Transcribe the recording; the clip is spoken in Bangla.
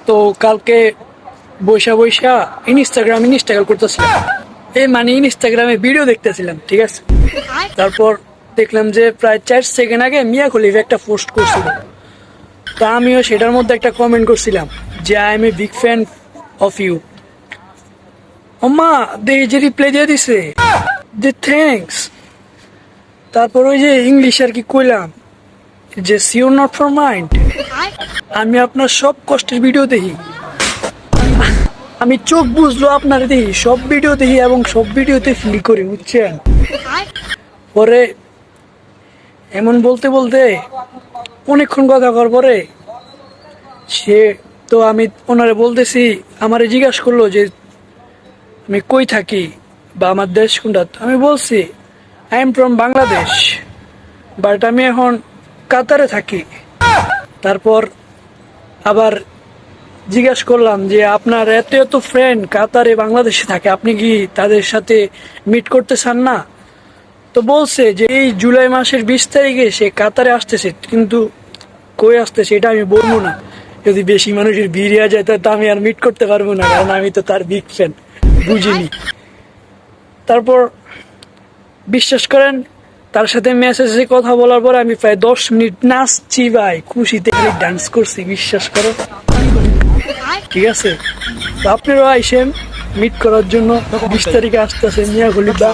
তো কালকে বৈশা বৈশা ইনস্টাগ্রাম করতেছিলাম, মানে ইনস্টাগ্রামে ভিডিও দেখতেছিলাম, ঠিক আছে। তারপর দেখলাম যে প্রায় 4 সেকেন্ড আগে মিয়া খলিফ একটা পোস্ট করছিল। তা আমিও সেটার মধ্যে একটা কমেন্ট করছিলাম যে I am a big fan of you. যে রিপ্লাই দিয়ে দিছে যে থ্যাঙ্কস। তারপর ওই যে ইংলিশ আর কি কইলাম যে সিওর নট ফর মাইন্ড, আমি আপনার সব কষ্টের ভিডিও দেখি, আমি চোখ বুঝলো আপনার দেখি, সব ভিডিও দেখি এবং সব ভিডিওতে ফিল করি, বুঝছেন। পরে এমন বলতে বলতে অনেকক্ষণ কথা কর পরে সে তো আমি ওনারে বলতেছি, আমারে জিজ্ঞাসা করলো যে আমি কই থাকি বা আমার দেশ কোনটা। আমি বলছি I am from Bangladesh, but আমি এখন কাতারে থাকি। তারপর আবার জিজ্ঞাসা করলাম যে আপনার এত এত ফ্রেন্ড কাতারে বাংলাদেশে থাকে, আপনি কি তাদের সাথে মিট করতে চান না? তো বলছে যে এই জুলাই মাসের 20 তারিখে সে কাতারে আসতেছে, কিন্তু কই আসতেছে এটা আমি বলবো না, যদি বেশি মানুষের ভিড় হয়ে যায় তো আমি আর মিট করতে পারবো না, কারণ আমি তো তার বিগ ফ্যান, বুঝিনি। তারপর বিশ্বাস করেন তার সাথে মেসেজে কথা বলার পর আমি প্রায় 10 মিনিট নাচছি ভাই, খুশিতে ডান্স করছি, বিশ্বাস করো, ঠিক আছে। তো আপনারাও আইসেন মিট করার জন্য, 20 তারিখে আসতেছে মিয়া খলিফা।